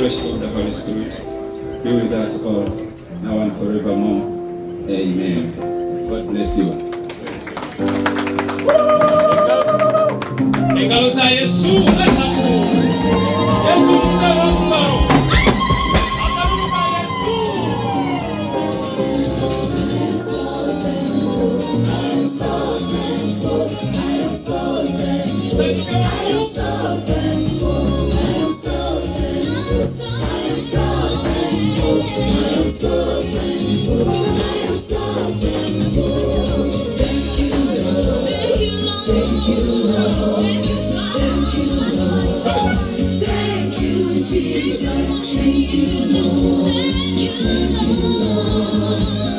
fellowship of the Holy Spirit be with us all, now and forevermore. Amen. God bless you. Jesus, thank you, Lord. Thank you, Lord.